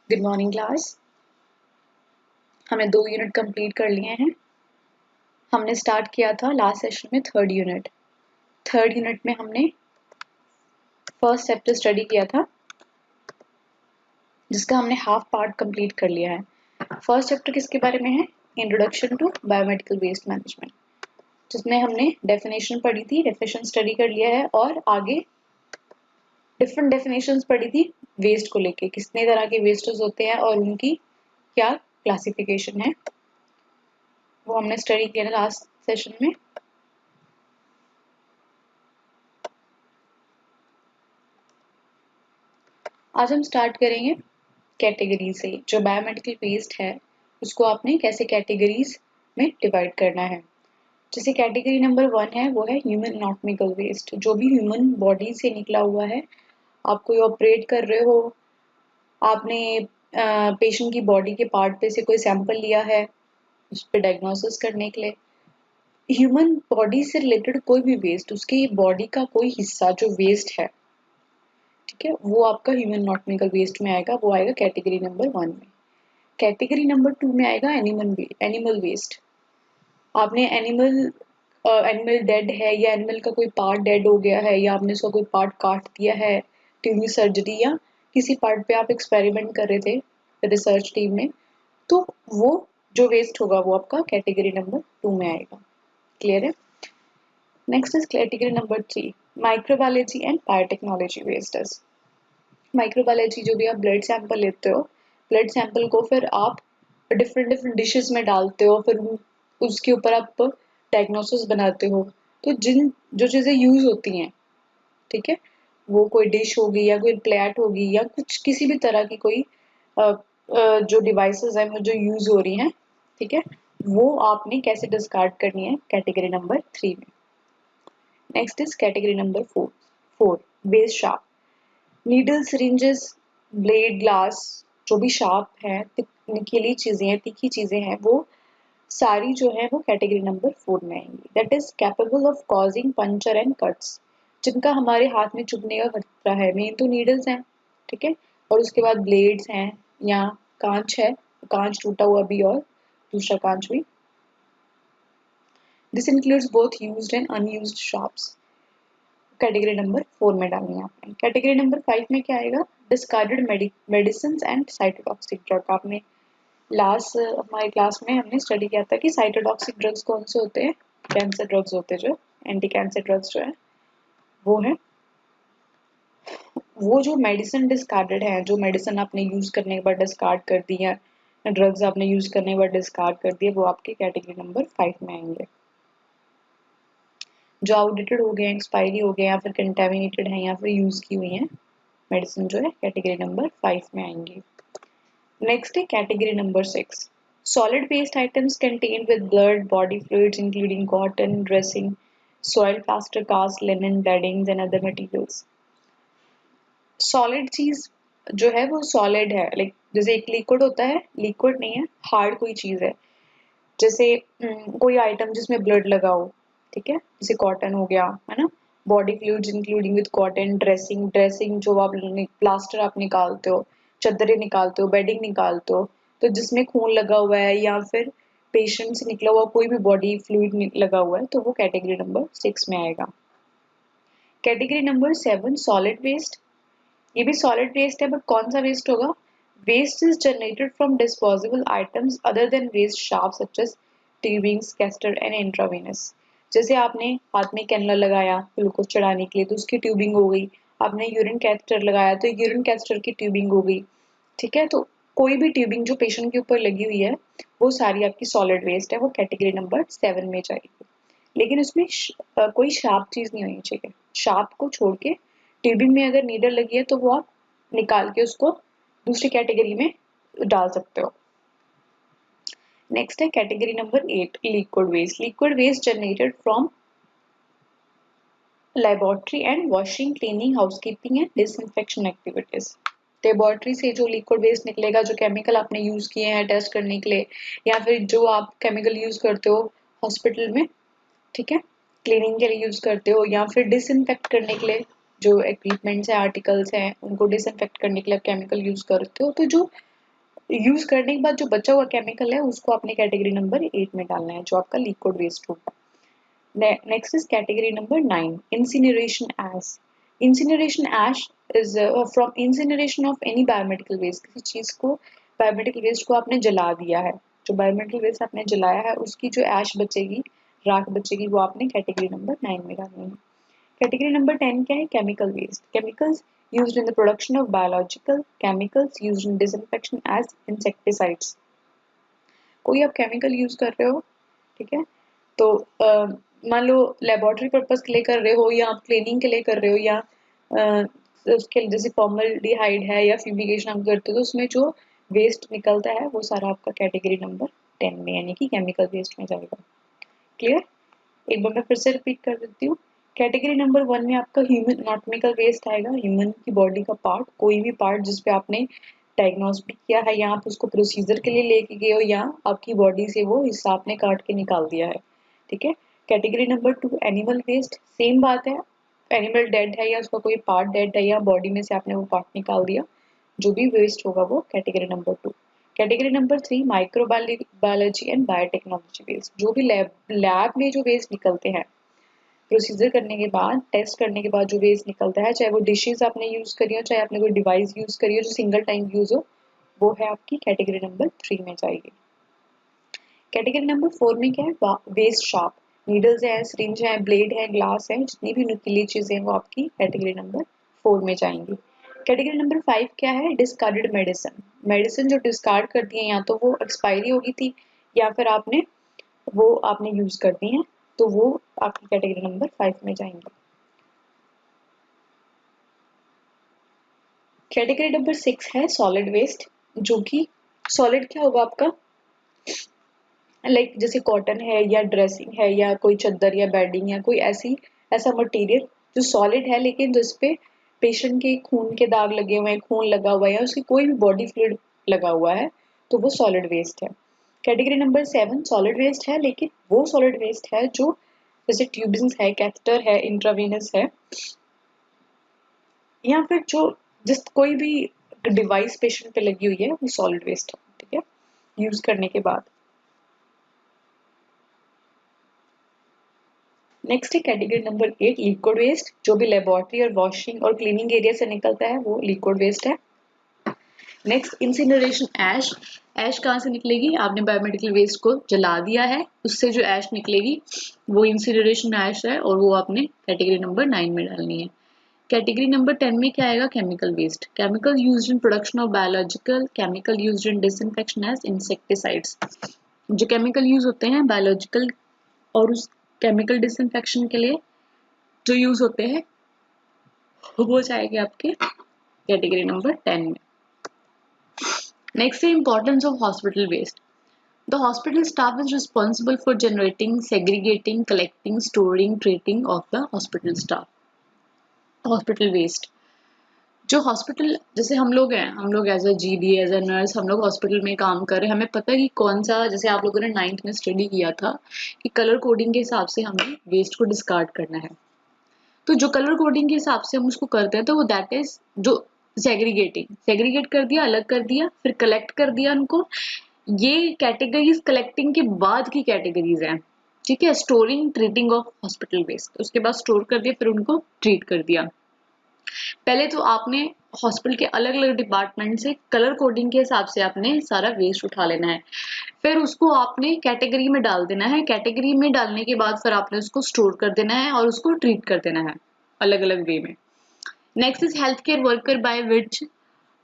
Good morning class. हमने 2 unit complete कर लिए हैं। हमने स्टार्ट किया था लास्ट सेशन में थर्ड यूनिट में हमने फर्स्ट चैप्टर स्टडी किया था, जिसका हमने हाफ पार्ट कंप्लीट कर लिया है। फर्स्ट चैप्टर किसके बारे में है? Introduction to biomedical waste management, जिसमें हमने डेफिनेशन पढ़ी थी, डेफिनेशन स्टडी कर लिया है और आगे डिफरेंट डेफिनेशंस पढ़ी थी वेस्ट को लेके, कितने तरह के वेस्टेज होते हैं और उनकी क्या क्लासिफिकेशन है, वो हमने स्टडी किया लास्ट सेशन में। आज हम स्टार्ट करेंगे कैटेगरी से। जो बायोमेडिकल वेस्ट है उसको आपने कैसे कैटेगरीज में डिवाइड करना है। जैसे कैटेगरी नंबर 1 है वो है ह्यूमन एनाटॉमिकल वेस्ट, जो भी ह्यूमन बॉडी से निकला हुआ है। आप कोई ऑपरेट कर रहे हो, आपने पेशेंट की बॉडी के पार्ट पे से कोई सैंपल लिया है उस पर डायग्नोसिस करने के लिए। ह्यूमन बॉडी से रिलेटेड कोई भी वेस्ट, उसकी बॉडी का कोई हिस्सा जो वेस्ट है, ठीक है, वो आपका ह्यूमन एनाटॉमिकल वेस्ट में आएगा, वो आएगा कैटेगरी नंबर 1 में। कैटेगरी नंबर 2 में आएगा एनिमल वेस्ट। आपने एनिमल डेड है या एनिमल का कोई पार्ट डेड हो गया है या आपने उसका कोई पार्ट काट दिया है ट्यूमर सर्जरी या किसी पार्ट पे आप एक्सपेरिमेंट कर रहे थे रिसर्च टीम में, तो वो जो वेस्ट होगा वो आपका कैटेगरी नंबर 2 में आएगा। क्लियर है? Next is category number 3, microbiology and biotechnology wastage. Microbiology, जो भी आप ब्लड सैंपल लेते हो, ब्लड सैंपल को फिर आप डिफरेंट डिशेस में डालते हो, फिर उसके ऊपर आप डायग्नोसिस बनाते हो। तो जो चीज़ें यूज होती हैं, ठीक है, वो कोई डिश होगी या कोई प्लेट होगी या कुछ किसी भी तरह की कोई जो डिवाइसेस हैं जो यूज हो रही हैं, ठीक है, वो आपने कैसे डिस्कार्ड करनी है कैटेगरी नंबर 3 में। Next is category number 4 base sharp. Needle, syringes, blade, glass, जो भी शार्प है, निकीली चीजें हैं, तीखी चीजें हैं, वो सारी जो है वो कैटेगरी नंबर 4 में आएंगी। That is capable of causing puncture and cuts, जिनका हमारे हाथ में चुभने का खतरा है। मेन तो नीडल्स हैं, ठीक है, और उसके बाद ब्लेड्स हैं या कांच है, कांच टूटा हुआ भी और दूसरा कांच भी। This includes both used and unused sharps. Category number 4 में डालनी है आपने। कैटेगरी नंबर 5 में क्या आएगा? Discarded medicine and cytotoxic drug. आपने लास्ट हमारी क्लास में हमने स्टडी किया था कि साइटोटॉक्सिक ड्रग्स कौन से होते हैं? कैंसर ड्रग्स होते हैं, जो एंटी कैंसर ड्रग्स जो है वो है। वो जो मेडिसिन डिस्कार्डेड है, जो मेडिसिन आपने यूज करने के बाद डिस्कार्ड कर दी है, ड्रग्स आपने यूज करने के बाद डिस्कार्ड कर दिए, वो आपके कैटेगरी नंबर 5 में आएंगे। जो आउटडेटेड हो गए, एक्सपायरी हो गए या फिर कंटेमिनेटेड है या फिर यूज की हुई है मेडिसिन, जो है कैटेगरी नंबर 5 में आएंगी। नेक्स्ट है category number 6, solid waste items contained with blood, body fluids including cotton, dressing, soil, plaster, cast, linen, beddings and other materials। Solid चीज जो है वो सॉलिड है, लाइक जैसे एक लिक्विड होता है, लिक्विड नहीं है, हार्ड कोई चीज है। जैसे कोई आइटम जिसमें ब्लड लगा हो, ठीक है, जैसे कॉटन हो गया, है ना, body fluids including with cotton, dressing जो आप प्लास्टर आप निकालते हो, चद्दरें निकालते हो, बेडिंग निकालते हो, तो जिसमें खून लगा हुआ है या फिर पेशेंट से निकला हुआ कोई भी बॉडी फ्लूइड लगा हुआ है, तो वो कैटेगरी नंबर 6 में आएगा। Category number 7 solid waste. ये भी सॉलिड वेस्ट है, बट कौन सा वेस्ट होगा? Waste is generated from disposable items other than waste sharp such as tubings, catheter and intravenous. जैसे आपने हाथ में कैनुला लगाया ग्लूकोज चढ़ाने के लिए, तो उसकी ट्यूबिंग हो गई। आपने यूरिन कैस्टर लगाया तो यूरिन कैस्टर की ट्यूबिंग हो गई, ठीक है। तो कोई भी ट्यूबिंग जो पेशेंट के ऊपर लगी हुई है, वो सारी आपकी सॉलिड वेस्ट है, वो कैटेगरी नंबर 7 में जाएगी। लेकिन उसमें कोई शार्प चीज नहीं होनी चाहिए। शार्प को छोड़ के ट्यूबिंग में अगर नीडल लगी है तो वो आप निकाल के उसको दूसरी कैटेगरी में डाल सकते हो। नेक्स्ट है category number 8 liquid waste. Liquid waste generated from laboratory and washing, cleaning, housekeeping and disinfection activities. Laboratory से जो लिक्विड वेस्ट निकलेगा, जो केमिकल आपने यूज किए हैं टेस्ट करने के लिए, या फिर जो आप केमिकल यूज करते हो हॉस्पिटल में, ठीक है, क्लीनिंग के लिए यूज करते हो, या फिर डिसइंफेक्ट करने के लिए जो इक्विपमेंट्स हैं, आर्टिकल्स हैं, उनको डिसइंफेक्ट करने के लिए केमिकल यूज करते हो, तो जो यूज करने के बाद जो बचा हुआ केमिकल है उसको आपने कैटेगरी नंबर 8 में डालना है, जो आपका लिक्विड वेस्ट होगा। Next is category number 9, incineration ash. Incineration ash is from incineration of any biomedical waste. किसी चीज को, बायोमेडिकल वेस्ट को आपने जला दिया है, जो बायोमेडिकल वेस्ट आपने जलाया है उसकी जो ऐश बचेगी, राख बचेगी, वो आपने कैटेगरी नंबर 9 में डालनी है। कैटेगरी नंबर 10 क्या है? Chemical waste. Chemicals used in the production of biological chemicals used in disinfection as insecticides। कोई आप केमिकल यूज कर रहे हो, ठीक है, तो मान लो लेबोरेटरी पर्पस के लिए कर रहे हो या आप क्लीनिंग के लिए कर रहे हो या उसके जैसे फॉर्मल्डिहाइड है या फ्यूमिगेशन आप करते हो, तो उसमें जो वेस्ट निकलता है वो सारा आपका कैटेगरी नंबर 10 में यानी कि केमिकल वेस्ट में जाएगा। क्लियर? एक बार मैं फिर से रिपीट कर देती हूँ। कैटेगरी नंबर 1 में आपका ह्यूमन एनाटॉमिकल वेस्ट आएगा, ह्यूमन की बॉडी का पार्ट, कोई भी पार्ट जिसपे आपने डायग्नोस भी किया है या आप उसको प्रोसीजर के लिए लेके गए हो या आपकी बॉडी से वो हिस्सा आपने काट के निकाल दिया है, ठीक है। Category number 2 animal waste, same बात है, एनिमल डेड है या उसका कोई पार्ट डेड है या बॉडी में से आपने वो पार्ट निकाल दिया, जो भी वेस्ट होगा वो category number 2। Category number 3 microbiology and biotechnology waste, जो भी लैब में जो वेस्ट निकलते हैं, प्रोसीजर करने के बाद, टेस्ट करने के बाद जो वेस्ट निकलता है, चाहे वो डिशेज आपने यूज करी हो, चाहे आपने कोई डिवाइस यूज करी हो जो सिंगल टाइम यूज हो, वो है आपकी कैटेगरी नंबर 3 में जाएगी। कैटेगरी नंबर 4 में क्या है? वेस्ट शार्प, नीडल्स है, सिरिंज है, ब्लेड है, ग्लास है, जितनी भी नुकीली चीजें हैं वो आपकी कैटेगरी नंबर 4 में जाएंगी। कैटेगरी नंबर 5 क्या है? Discarded medicine. मेडिसिन जो डिस्कार्ड कर दी है, या तो वो एक्सपायरी हो गई थी या फिर आपने यूज कर दी है, तो वो आपकी कैटेगरी नंबर 5 में जाएंगे। कैटेगरी नंबर 6 है सॉलिड वेस्ट, जो कि सॉलिड क्या होगा आपका, लाइक जैसे कॉटन है या ड्रेसिंग है या कोई चादर या बेडिंग या कोई ऐसा मटेरियल जो सॉलिड है लेकिन जिसपे पेशेंट के खून के दाग लगे हुए हैं, खून लगा हुआ है या उसकी कोई भी बॉडी फ्लूइड लगा हुआ है, तो वो सॉलिड वेस्ट है। कैटेगरी नंबर 7 सॉलिड वेस्ट है, लेकिन वो सॉलिड वेस्ट है जो जैसे ट्यूबिंग्स है, कैथेटर है, इंट्रावेनस है, या फिर जो जिस कोई भी डिवाइस पेशेंट पे लगी हुई है वो सॉलिड वेस्ट है, ठीक है, यूज करने के बाद। नेक्स्ट है कैटेगरी नंबर 8 लिक्विड वेस्ट, जो भी लेबोरेटरी और वॉशिंग और क्लीनिंग एरिया से निकलता है वो लिक्विड वेस्ट है। नेक्स्ट इंसिनरेशन ऐश। ऐश कहाँ से निकलेगी? आपने बायोमेडिकल वेस्ट को जला दिया है, उससे जो ऐश निकलेगी वो इंसिनरेशन ऐश है और वो आपने कैटेगरी नंबर 9 में डालनी है। कैटेगरी नंबर 10 में क्या आएगा? Chemical waste. Chemical used in production of biological chemical used in disinfection as insecticides. जो केमिकल यूज होते हैं बायोलॉजिकल और उस केमिकल डिसइंफेक्शन के लिए जो यूज होते हैं वो जाएंगे आपके कैटेगरी नंबर 10 में। नेक्स्ट है importance of hospital waste. The hospital staff is responsible for generating, segregating, collecting, storing, treating of the hospital staff. Hospital waste. जो हॉस्पिटल, जैसे हम लोग हैं, हम लोग as a GD as a nurse हम लोग हॉस्पिटल में काम कर रहे हैं, हमें पता है कि कौन सा, जैसे आप लोगों ने 9th में स्टडी किया था कि कलर कोडिंग के हिसाब से हमें वेस्ट को डिस्कार्ड करना है। तो जो कलर कोडिंग के हिसाब से हम उसको करते हैं तो वो दैट इज जो सेग्रीगेट कर दिया, अलग कर दिया, फिर कलेक्ट कर दिया उनको। ये कैटेगरीज कलेक्टिंग के बाद की कैटेगरीज हैं, ठीक है। Storing, treating of hospital waste, उसके बाद स्टोर कर दिया फिर उनको ट्रीट कर दिया। पहले तो आपने हॉस्पिटल के अलग अलग डिपार्टमेंट से कलर कोडिंग के हिसाब से आपने सारा वेस्ट उठा लेना है, फिर उसको आपने कैटेगरी में डाल देना है। कैटेगरी में डालने के बाद फिर आपने उसको स्टोर कर देना है और उसको ट्रीट कर देना है अलग अलग वे में। Next is health care worker by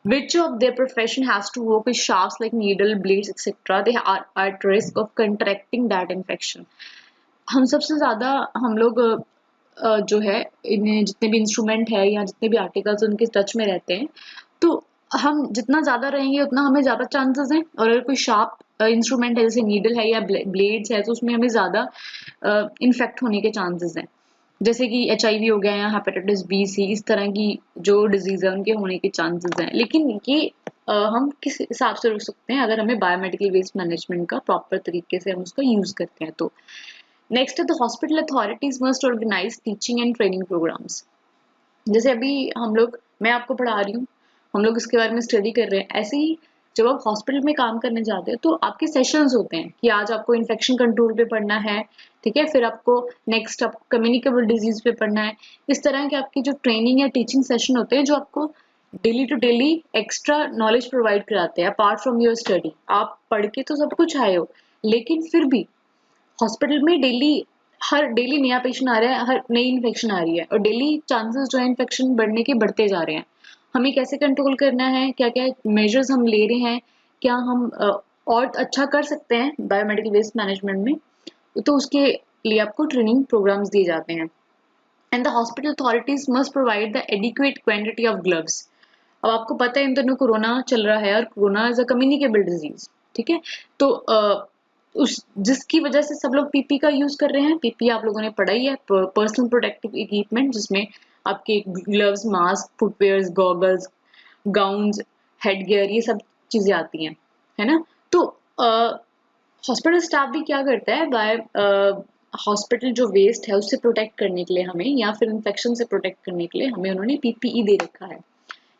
which of their profession has to work with shafts like needle, blades, etc. They are at risk of contracting that infection. हम सबसे ज़्यादा हम लोग जो है इन्हें जितने भी इंस्ट्रूमेंट है या जितने भी आर्टिकल्स उनके टच में रहते हैं, तो हम जितना ज़्यादा रहेंगे उतना हमें ज़्यादा चांसेस हैं। और अगर कोई शार्प इंस्ट्रूमेंट है जैसे नीडल है या ब्लेड्स है तो उसमें हमें ज़्यादा इन्फेक्ट होने के चांसेस हैं, जैसे कि HIV हो गया या हेपेटाइटिस B, C, इस तरह की जो डिजीज है उनके होने के चांसेस हैं। लेकिन ये हम किस हिसाब से रोक सकते हैं? अगर हमें बायोमेडिकल वेस्ट मैनेजमेंट का प्रॉपर तरीके से हम उसका यूज करते हैं तो। नेक्स्ट है the hospital authorities must organise teaching and training programmes. जैसे अभी मैं आपको पढ़ा रही हूँ, हम लोग इसके बारे में स्टडी कर रहे हैं, ऐसे ही जब आप हॉस्पिटल में काम करने जाते हो तो आपके सेशंस होते हैं कि आज आपको इन्फेक्शन कंट्रोल पे पढ़ना है, ठीक है, फिर आपको नेक्स्ट आपको कम्युनिकेबल डिजीज पे पढ़ना है। इस तरह के आपकी जो ट्रेनिंग या टीचिंग सेशन होते हैं जो आपको daily to daily extra knowledge provide कराते हैं अपार्ट फ्रॉम योर स्टडी। आप पढ़ के तो सब कुछ आए हो, लेकिन फिर भी हॉस्पिटल में डेली नया पेशेंट आ रहा है, हर नई इन्फेक्शन आ रही है और डेली चांसेस जो है इन्फेक्शन बढ़ने के बढ़ते जा रहे हैं। हमें कैसे कंट्रोल करना है, क्या क्या मेजर्स हम ले रहे हैं, क्या हम और अच्छा कर सकते हैं बायोमेडिकल वेस्ट मैनेजमेंट में, तो उसके लिए आपको ट्रेनिंग प्रोग्राम्स दिए जाते हैं। And the hospital authorities must provide the adequate quantity of gloves. अब आपको पता है इन दिनों कोरोना चल रहा है और corona is a communicable disease, ठीक है, तो उस जिसकी वजह से सब लोग पीपी का यूज कर रहे हैं। पीपी आप लोगों ने पढ़ा ही है, पर्सनल प्रोटेक्टिव इक्विपमेंट, जिसमें आपके gloves, mask, footwears, goggles, gowns, headgear, ये सब चीजें आती हैं, है ना। तो हॉस्पिटल स्टाफ भी क्या करता है, बाय हॉस्पिटल जो वेस्ट है उससे प्रोटेक्ट करने के लिए हमें, या फिर इन्फेक्शन से प्रोटेक्ट करने के लिए हमें उन्होंने पीपीई दे रखा है,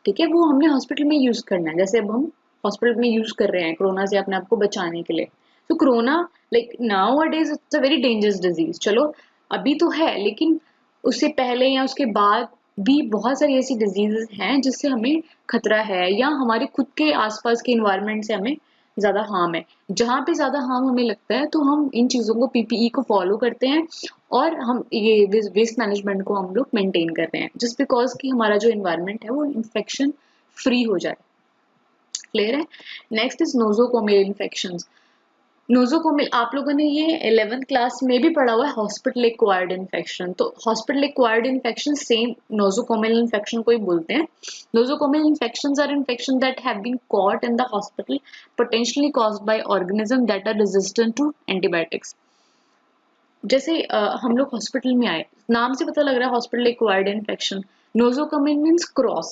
ठीक है, वो हमने हॉस्पिटल में यूज करना है। जैसे अब हम हॉस्पिटल में यूज कर रहे हैं कोरोना से अपने आप को बचाने के लिए। तो corona like now a days it's a very dangerous disease. चलो अभी तो है, लेकिन उससे पहले या उसके बाद भी बहुत सारी ऐसी डिजीजेस हैं जिससे हमें खतरा है, या हमारे खुद के आसपास के इन्वायरमेंट से हमें ज्यादा हार्म है। जहाँ पे ज्यादा हार्म हमें लगता है तो हम इन चीजों को पीपीई को फॉलो करते हैं और हम ये वेस्ट मैनेजमेंट को हम लोग मेंटेन कर रहे हैं, जस्ट बिकॉज कि हमारा जो इन्वायरमेंट है वो इन्फेक्शन फ्री हो जाए। क्लियर है। Next is nosocomial infection. Nosocomial आप लोगों ने ये 11th क्लास में भी पढ़ा हुआ है, हॉस्पिटल एक्वायर्ड इन्फेक्शन। तो hospital acquired infection same nosocomial infection को ही बोलते हैं। Nosocomial infections are infection that have been caught in the hospital potentially caused by organism that are resistant to antibiotics. जैसे हम लोग हॉस्पिटल में आए, नाम से पता लग रहा है hospital acquired infection. Nosocomial means cross,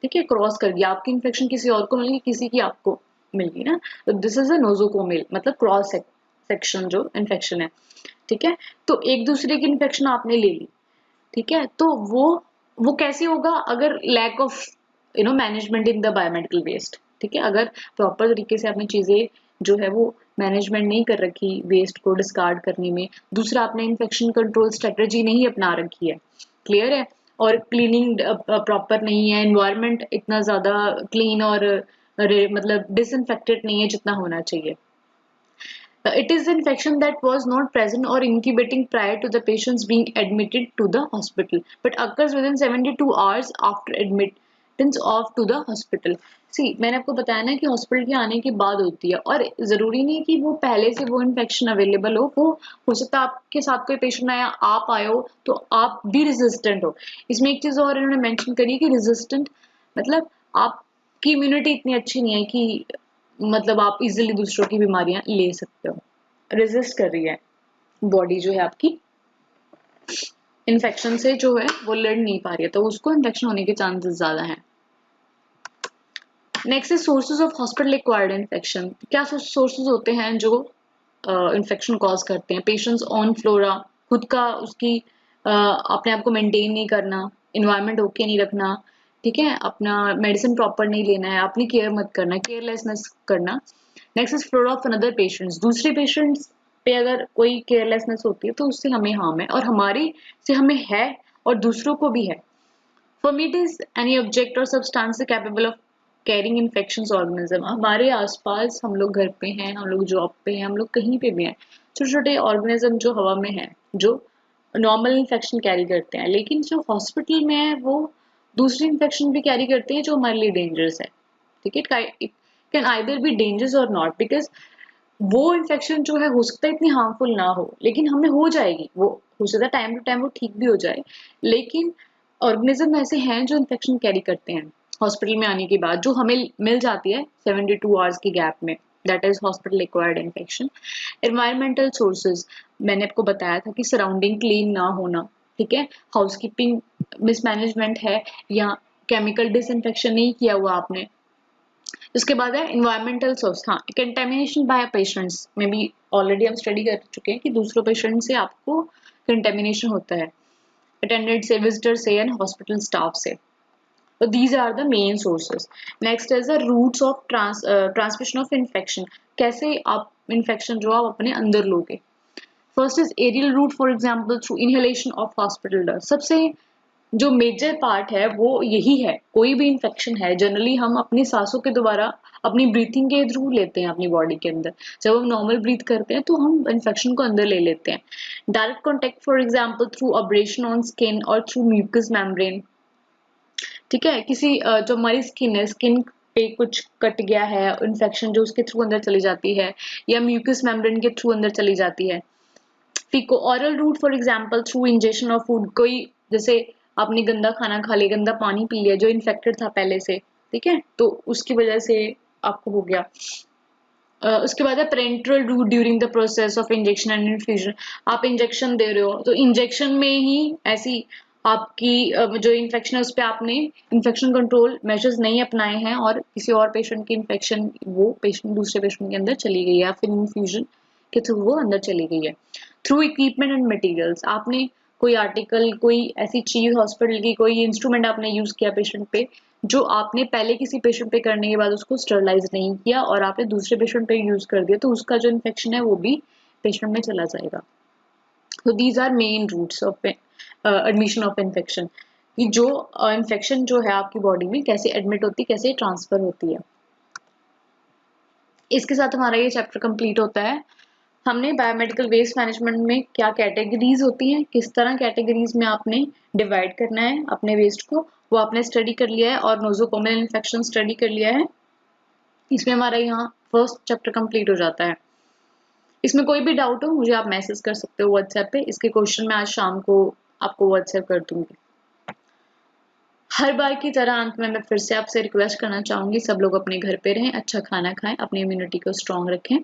ठीक है, क्रॉस कर गया, आपकी इन्फेक्शन किसी और को मिल गई, किसी की आपको मिल गई ना, तो दिस इज अ नोजोकोमियल, मतलब क्रॉस सेक्शन जो इन्फेक्शन है, ठीक है। तो एक दूसरे की इन्फेक्शन आपने ले ली, ठीक है, तो वो कैसे होगा, अगर lack of management in the biomedical waste, ठीक है, अगर प्रॉपर तरीके से आपने चीजें जो है वो मैनेजमेंट नहीं कर रखी वेस्ट को डिस्कार्ड करने में, दूसरा आपने इन्फेक्शन कंट्रोल स्ट्रेटजी नहीं अपना रखी है, क्लियर है, और क्लीनिंग प्रॉपर नहीं है, एनवायरनमेंट इतना ज्यादा क्लीन और मतलब डिसइंफेक्टेड नहीं है जितना होना चाहिए। It is an infection that was not present or incubating prior to the patients being admitted to the hospital, but occurs within 72 hours after admittance of to the hospital. See, मैंने आपको बताया ना कि हॉस्पिटल के आने के बाद होती है, और जरूरी नहीं कि वो पहले से वो इन्फेक्शन अवेलेबल हो हो सकता है आपके साथ कोई पेशेंट आया, आप आए हो तो आप भी रेजिस्टेंट हो। इसमें एक चीज और इन्होंने मेंशन करी कि रेजिस्टेंट मतलब आपकी इम्यूनिटी इतनी अच्छी नहीं है कि मतलब आप इजीली दूसरों की बीमारियां ले सकते हो, रेजिस्ट कर रही है बॉडी जो है आपकी, इन्फेक्शन से जो है वो लड़ नहीं पा रही है, तो उसको इन्फेक्शन होने के चांसेस ज्यादा हैं। Next is sources of hospital acquired infection. क्या सोर्सेज होते हैं जो इन्फेक्शन कॉज करते हैं? पेशेंट्स ऑन फ्लोरा, खुद का उसकी अपने आप को मेंटेन नहीं करना, इन्वायरमेंट ओके नहीं रखना, ठीक है, अपना मेडिसिन प्रॉपर नहीं लेना है, अपनी केयर मत करना, केयरलेसनेस करना। Next is flora of another patients, दूसरे पेशेंट्स पे अगर कोई केयरलेसनेस होती है तो उससे हमें हार्म है, और हमारी से हमें है और दूसरों को भी है। फॉर इज एनी ऑब्जेक्ट और substance capable of carrying infections organism. हमारे आसपास हम लोग घर पे हैं, हम लोग जॉब पे हैं, हम लोग कहीं पे भी हैं, छोटे छोटे ऑर्गेनिज्म जो हवा में है जो नॉर्मल इन्फेक्शन कैरी करते हैं, लेकिन जो हॉस्पिटल में है वो दूसरी इन्फेक्शन भी कैरी करते हैं जो हमारे लिए डेंजरस है, ठीक है। It can either be dangerous और नॉट, बिकॉज वो इन्फेक्शन जो है हो सकता है इतनी हार्मफुल ना हो, लेकिन हमें हो जाएगी, वो हो सकता है टाइम टू टाइम वो ठीक भी हो जाए, लेकिन ऑर्गेनिज्म ऐसे हैं जो इन्फेक्शन कैरी करते हैं हॉस्पिटल में आने के बाद, जो हमें मिल जाती है 72 आवर्स के गैप में, that is hospital acquired infection. Environmental sources, मैंने आपको बताया था कि सराउंडिंग क्लीन ना होना, ठीक है, हाउसकीपिंग मिसमैनेजमेंट है, या केमिकल डिसइंफेक्शन नहीं किया हुआ आपने। उसके बाद है इन्वायरमेंटल सोर्स, हाँ, कंटेमिनेशन बाय पेशेंट्स में भी ऑलरेडी हम स्टडी कर चुके हैं कि दूसरों पेशेंट से आपको कंटेमिनेशन होता है, अटेंडेंट से, विजिटर से, एंड हॉस्पिटल स्टाफ से। तो these are the main sources. Next is the routes of transmission of infection, कैसे आप इन्फेक्शन जो आप अपने अंदर लोगे। First is aerial route, for example through inhalation of hospital dust. सबसे जो मेजर पार्ट है वो यही है, कोई भी इन्फेक्शन है जनरली हम अपनी सांसों के द्वारा अपनी ब्रीथिंग के थ्रू लेते हैं अपनी बॉडी के अंदर। जब हम नॉर्मल ब्रीथ करते हैं तो हम इन्फेक्शन को अंदर ले लेते हैं। Direct contact for example through abrasion on skin और थ्रू म्यूकस मेम्ब्रेन, ठीक है। किसी जो हमारी स्किन है, स्किन पे कुछ कट गया है, इन्फेक्शन जो उसके थ्रू अंदर चली जाती है, या म्यूकस मेम्ब्रेन के थ्रू अंदर चली जाती है। फीको oral route for example through injection of food, कोई जैसे आपने गंदा खाना खा लिया, गंदा पानी पी लिया जो इन्फेक्टेड था पहले से, ठीक है, तो उसकी वजह से आपको हो गया। उसके बाद है parenteral route during the process of injection and infusion. आप इंजेक्शन दे रहे हो तो इंजेक्शन में ही ऐसी आपकी जो इन्फेक्शन है उस पर आपने इन्फेक्शन कंट्रोल मेजर्स नहीं अपनाए हैं और किसी और पेशेंट की इन्फेक्शन वो पेशेंट दूसरे पेशेंट के अंदर चली गई है, या फिर इन्फ्यूजन के थ्रू वो अंदर चली गई है। थ्रू इक्विपमेंट एंड मटेरियल्स, आपने कोई आर्टिकल, कोई ऐसी चीज, हॉस्पिटल की कोई इंस्ट्रूमेंट आपने यूज किया पेशेंट पे, जो आपने पहले किसी पेशेंट पे करने के बाद उसको स्टरलाइज नहीं किया और आपने दूसरे पेशेंट पे यूज कर दिया, तो उसका जो इन्फेक्शन है वो भी पेशेंट में चला जाएगा। तो these are main routes of admission of infection, कि जो इन्फेक्शन जो है आपकी बॉडी में कैसे एडमिट होती है, कैसे ट्रांसफर होती है। इसके साथ हमारा ये चैप्टर कंप्लीट होता है। हमने बायोमेडिकल वेस्ट मैनेजमेंट में क्या कैटेगरीज होती हैं, किस तरह कैटेगरीज में आपने डिवाइड करना है अपने वेस्ट को, वो आपने स्टडी कर लिया है, और नोजोकोमियल इन्फेक्शन स्टडी कर लिया है। इसमें हमारा यहाँ फर्स्ट चैप्टर कंप्लीट हो जाता है। इसमें कोई भी डाउट हो मुझे आप मैसेज कर सकते हो व्हाट्सएप पे, इसके क्वेश्चन मैं आज शाम को आपको व्हाट्सएप कर दूंगी। हर बार की तरह अंत में मैं फिर से आपसे रिक्वेस्ट करना चाहूंगी, सब लोग अपने घर पे रहें, अच्छा खाना खाएं, अपनी इम्यूनिटी को स्ट्रांग रखें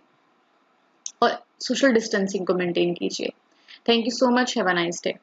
और सोशल डिस्टेंसिंग को मेंटेन कीजिए। Thank you so much, have a nice day.